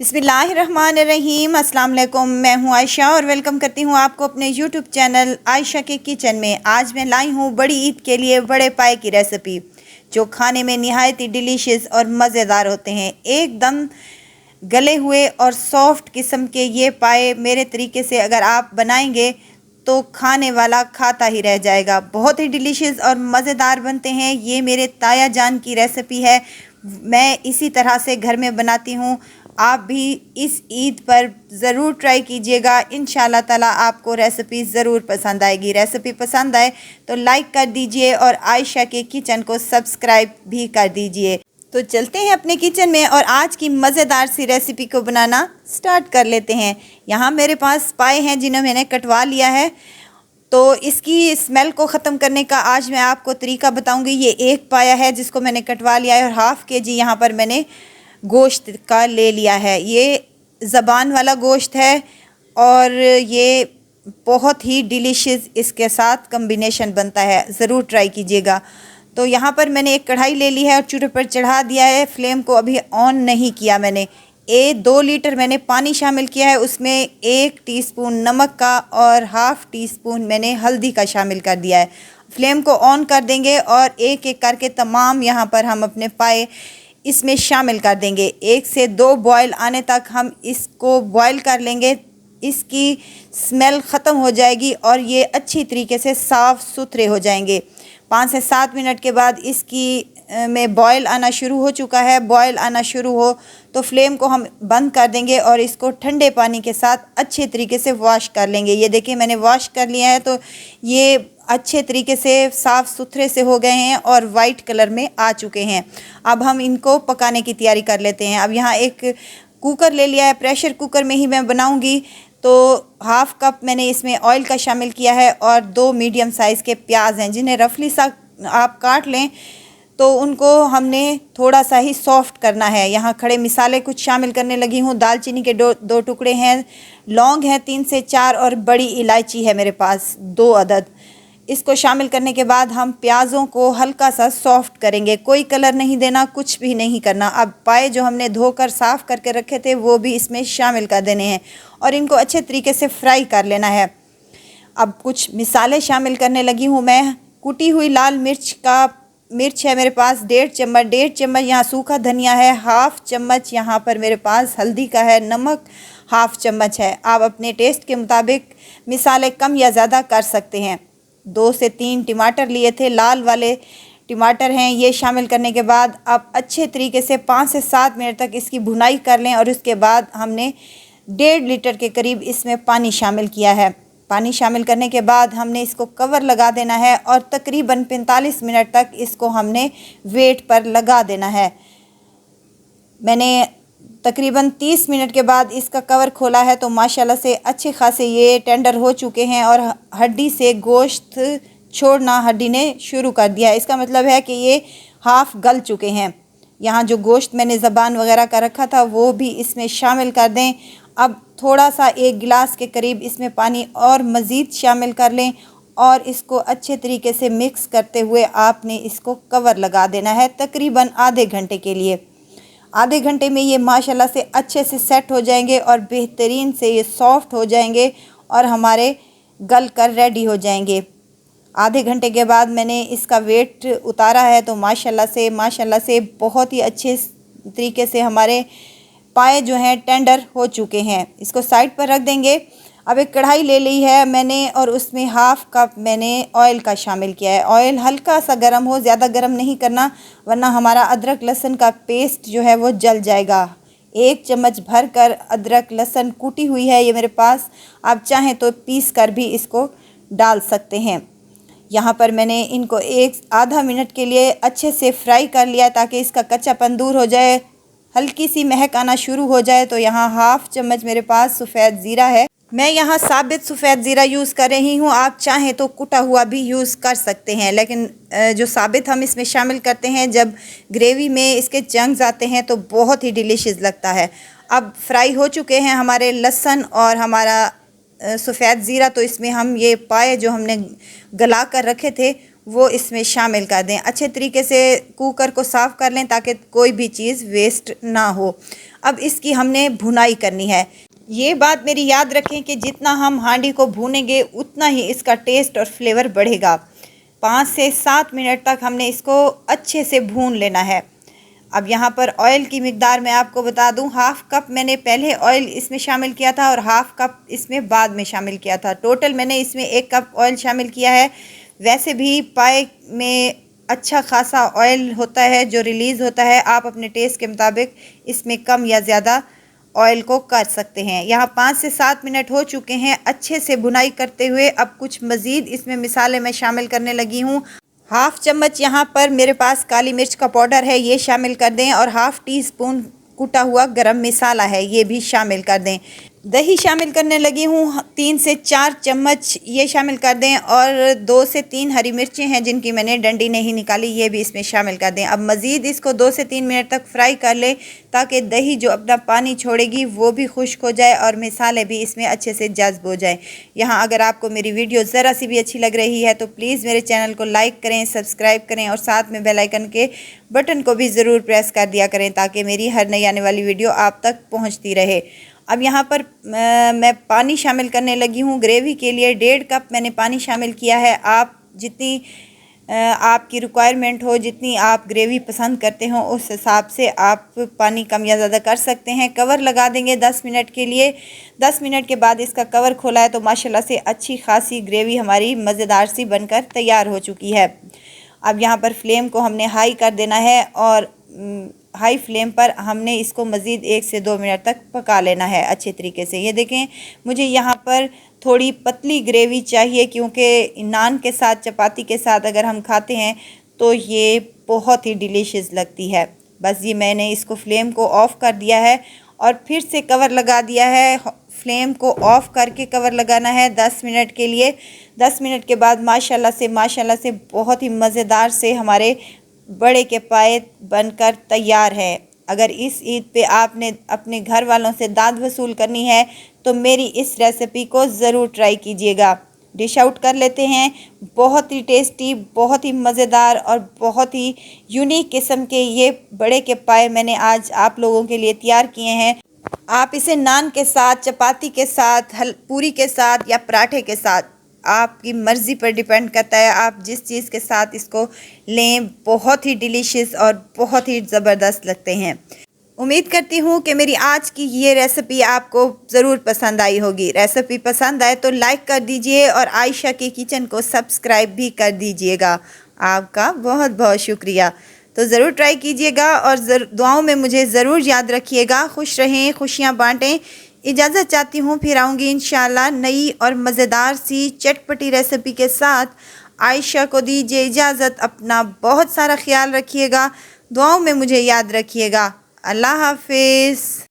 बिस्मिल्लाहिर्रहमानिर्रहीम। अस्सलाम वालेकुम। मैं हूं आयशा और वेलकम करती हूं आपको अपने यूट्यूब चैनल आयशा के किचन में। आज मैं लाई हूं बड़ी ईद के लिए बड़े पाए की रेसिपी, जो खाने में नहायत ही डिलीशियस और मज़ेदार होते हैं। एकदम गले हुए और सॉफ्ट किस्म के ये पाए मेरे तरीके से अगर आप बनाएंगे तो खाने वाला खाता ही रह जाएगा। बहुत ही डिलीशियस और मज़ेदार बनते हैं। ये मेरे ताया जान की रेसिपी है, मैं इसी तरह से घर में बनाती हूँ। आप भी इस ईद पर ज़रूर ट्राई कीजिएगा। इंशाल्लाह ताला आपको रेसिपी ज़रूर पसंद आएगी। रेसिपी पसंद आए तो लाइक कर दीजिए और आयशा के किचन को सब्सक्राइब भी कर दीजिए। तो चलते हैं अपने किचन में और आज की मज़ेदार सी रेसिपी को बनाना स्टार्ट कर लेते हैं। यहाँ मेरे पास पाए हैं जिन्हें मैंने कटवा लिया है, तो इसकी स्मेल को ख़त्म करने का आज मैं आपको तरीका बताऊंगी। ये एक पाया है जिसको मैंने कटवा लिया है और हाफ़ के जी यहाँ पर मैंने गोश्त का ले लिया है। ये ज़बान वाला गोश्त है और ये बहुत ही डिलीशियस इसके साथ कम्बिनेशन बनता है, ज़रूर ट्राई कीजिएगा। तो यहाँ पर मैंने एक कढ़ाई ले ली है और चूल्हे पर चढ़ा दिया है। फ्लेम को अभी ऑन नहीं किया मैंने। 2 लीटर मैंने पानी शामिल किया है, उसमें 1 टीस्पून नमक का और हाफ़ टीस्पून मैंने हल्दी का शामिल कर दिया है। फ्लेम को ऑन कर देंगे और एक एक करके तमाम यहाँ पर हम अपने पाए इसमें शामिल कर देंगे। 1 से 2 बॉयल आने तक हम इसको बॉयल कर लेंगे। इसकी स्मेल ख़त्म हो जाएगी और ये अच्छी तरीके से साफ़ सुथरे हो जाएंगे। 5 से 7 मिनट के बाद इसकी में बॉयल आना शुरू हो चुका है। बॉयल आना शुरू हो तो फ्लेम को हम बंद कर देंगे और इसको ठंडे पानी के साथ अच्छे तरीके से वॉश कर लेंगे। ये देखिए मैंने वॉश कर लिया है, तो ये अच्छे तरीके से साफ़ सुथरे से हो गए हैं और वाइट कलर में आ चुके हैं। अब हम इनको पकाने की तैयारी कर लेते हैं। अब यहाँ एक कुकर ले लिया है, प्रेशर कुकर में ही मैं बनाऊँगी। तो हाफ़ कप मैंने इसमें ऑयल का शामिल किया है और 2 मीडियम साइज़ के प्याज हैं, जिन्हें रफली सा आप काट लें। तो उनको हमने थोड़ा सा ही सॉफ्ट करना है। यहाँ खड़े मिसाले कुछ शामिल करने लगी हूँ। दालचीनी के 2 टुकड़े हैं, लौंग हैं 3 से 4 और बड़ी इलायची है मेरे पास 2 अदद। इसको शामिल करने के बाद हम प्याज़ों को हल्का सा सॉफ्ट करेंगे। कोई कलर नहीं देना, कुछ भी नहीं करना। अब पाए जो हमने धोकर साफ़ करके रखे थे वो भी इसमें शामिल कर देने हैं और इनको अच्छे तरीके से फ्राई कर लेना है। अब कुछ मिसाले शामिल करने लगी हूँ मैं। कुटी हुई लाल मिर्च है मेरे पास 1.5 चम्मच यहाँ सूखा धनिया है, हाफ़ चम्मच यहाँ पर मेरे पास हल्दी का है, नमक हाफ़ चम्मच है। आप अपने टेस्ट के मुताबिक मिसाले कम या ज़्यादा कर सकते हैं। 2 से 3 टमाटर लिए थे, लाल वाले टमाटर हैं। ये शामिल करने के बाद आप अच्छे तरीके से 5 से 7 मिनट तक इसकी भुनाई कर लें और उसके बाद हमने 1.5 लीटर के करीब इसमें पानी शामिल किया है। पानी शामिल करने के बाद हमने इसको कवर लगा देना है और तकरीबन 45 मिनट तक इसको हमने वेट पर लगा देना है। मैंने तकरीबन 30 मिनट के बाद इसका कवर खोला है तो माशाल्लाह से अच्छे खासे ये टेंडर हो चुके हैं और हड्डी से गोश्त छोड़ना हड्डी ने शुरू कर दिया है। इसका मतलब है कि ये हाफ़ गल चुके हैं। यहाँ जो गोश्त मैंने ज़बान वगैरह का रखा था वो भी इसमें शामिल कर दें। अब थोड़ा सा 1 गिलास के करीब इसमें पानी और मज़ीद शामिल कर लें और इसको अच्छे तरीके से मिक्स करते हुए आपने इसको कवर लगा देना है तकरीबन आधे घंटे के लिए। आधे घंटे में ये माशाल्लाह से अच्छे से सेट हो जाएंगे और बेहतरीन से ये सॉफ्ट हो जाएंगे और हमारे गल कर रेडी हो जाएंगे। आधे घंटे के बाद मैंने इसका वेट उतारा है तो माशाल्लाह से बहुत ही अच्छे तरीके से हमारे पाए जो हैं टेंडर हो चुके हैं। इसको साइड पर रख देंगे। अब एक कढ़ाई ले ली है मैंने और उसमें हाफ़ कप मैंने ऑयल का शामिल किया है। ऑयल हल्का सा गर्म हो, ज़्यादा गर्म नहीं करना वरना हमारा अदरक लहसुन का पेस्ट जो है वो जल जाएगा। 1 चम्मच भर कर अदरक लहसुन कूटी हुई है ये मेरे पास। आप चाहें तो पीस कर भी इसको डाल सकते हैं। यहाँ पर मैंने इनको आधा मिनट के लिए अच्छे से फ्राई कर लिया ताकि इसका कच्चापन दूर हो जाए, हल्की सी महक आना शुरू हो जाए। तो यहाँ हाफ़ चम्मच मेरे पास सफ़ेद ज़ीरा है। मैं यहाँ साबित सफ़ेद ज़ीरा यूज़ कर रही हूँ, आप चाहें तो कुटा हुआ भी यूज़ कर सकते हैं, लेकिन जो साबित हम इसमें शामिल करते हैं जब ग्रेवी में इसके चंक्स आते हैं तो बहुत ही डिलीशियस लगता है। अब फ्राई हो चुके हैं हमारे लहसुन और हमारा सफ़ेद ज़ीरा, तो इसमें हम ये पाए जो हमने गला कर रखे थे वो इसमें शामिल कर दें। अच्छे तरीके से कुकर को साफ़ कर लें ताकि कोई भी चीज़ वेस्ट ना हो। अब इसकी हमने भुनाई करनी है। ये बात मेरी याद रखें कि जितना हम हांडी को भूनेंगे उतना ही इसका टेस्ट और फ्लेवर बढ़ेगा। 5 से 7 मिनट तक हमने इसको अच्छे से भून लेना है। अब यहाँ पर ऑयल की मिकदार मैं आपको बता दूँ, हाफ़ कप मैंने पहले ऑयल इसमें शामिल किया था और हाफ़ कप इसमें बाद में शामिल किया था। टोटल मैंने इसमें 1 कप ऑयल शामिल किया है। वैसे भी पाए में अच्छा खासा ऑयल होता है जो रिलीज़ होता है। आप अपने टेस्ट के मुताबिक इसमें कम या ज़्यादा ऑयल को कर सकते हैं। यहाँ 5 से 7 मिनट हो चुके हैं अच्छे से भुनाई करते हुए। अब कुछ मज़ीद इसमें मिसाले मैं शामिल करने लगी हूँ। हाफ़ चम्मच यहाँ पर मेरे पास काली मिर्च का पाउडर है, ये शामिल कर दें, और हाफ़ टी स्पून कुटा हुआ गरम मसाला है, ये भी शामिल कर दें। दही शामिल करने लगी हूँ, 3 से 4 चम्मच ये शामिल कर दें, और 2 से 3 हरी मिर्चें हैं जिनकी मैंने डंडी नहीं निकाली, ये भी इसमें शामिल कर दें। अब मज़ीद इसको 2 से 3 मिनट तक फ्राई कर लें ताकि दही जो अपना पानी छोड़ेगी वो भी खुश्क हो जाए और मसाले भी इसमें अच्छे से जज्ब हो जाए। यहाँ अगर आपको मेरी वीडियो ज़रा सी भी अच्छी लग रही है तो प्लीज़ मेरे चैनल को लाइक करें, सब्सक्राइब करें और साथ में बेल आइकन के बटन को भी ज़रूर प्रेस कर दिया करें ताकि मेरी हर नई आने वाली वीडियो आप तक पहुँचती रहे। अब यहाँ पर मैं पानी शामिल करने लगी हूँ। ग्रेवी के लिए 1.5 कप मैंने पानी शामिल किया है। आप जितनी आपकी रिक्वायरमेंट हो, जितनी आप ग्रेवी पसंद करते हो, उस हिसाब से आप पानी कम या ज़्यादा कर सकते हैं। कवर लगा देंगे 10 मिनट के लिए। 10 मिनट के बाद इसका कवर खोला है तो माशाल्लाह से अच्छी खासी ग्रेवी हमारी मज़ेदार सी बनकर तैयार हो चुकी है। अब यहाँ पर फ्लेम को हमने हाई कर देना है और हाई फ्लेम पर हमने इसको मज़ीद 1 से 2 मिनट तक पका लेना है अच्छे तरीके से। ये देखें, मुझे यहाँ पर थोड़ी पतली ग्रेवी चाहिए क्योंकि नान के साथ, चपाती के साथ अगर हम खाते हैं तो ये बहुत ही डिलीशियस लगती है। बस ये मैंने इसको फ्लेम को ऑफ़ कर दिया है और फिर से कवर लगा दिया है। फ्लेम को ऑफ़ करके कवर लगाना है 10 मिनट के लिए। 10 मिनट के बाद माशाल्लाह से बहुत ही मज़ेदार से हमारे बड़े के पाए बनकर तैयार है। अगर इस ईद पे आपने अपने घर वालों से दाद वसूल करनी है तो मेरी इस रेसिपी को ज़रूर ट्राई कीजिएगा। डिश आउट कर लेते हैं। बहुत ही टेस्टी, बहुत ही मज़ेदार और बहुत ही यूनिक किस्म के ये बड़े के पाए मैंने आज आप लोगों के लिए तैयार किए हैं। आप इसे नान के साथ, चपाती के साथ, पूरी के साथ या पराठे के साथ, आपकी मर्ज़ी पर डिपेंड करता है आप जिस चीज़ के साथ इसको लें। बहुत ही डिलीशियस और बहुत ही ज़बरदस्त लगते हैं। उम्मीद करती हूँ कि मेरी आज की ये रेसिपी आपको ज़रूर पसंद आई होगी। रेसिपी पसंद आए तो लाइक कर दीजिए और आयशा के किचन को सब्सक्राइब भी कर दीजिएगा। आपका बहुत बहुत शुक्रिया। तो ज़रूर ट्राई कीजिएगा और दुआओं में मुझे ज़रूर याद रखिएगा। खुश रहें, खुशियाँ बाँटें। इजाज़त चाहती हूँ, फिर आऊँगी इंशाअल्लाह नई और मज़ेदार सी चटपटी रेसिपी के साथ। आयशा को दीजिए इजाज़त। अपना बहुत सारा ख्याल रखिएगा। दुआओं में मुझे याद रखिएगा। अल्लाह हाफ़िज़।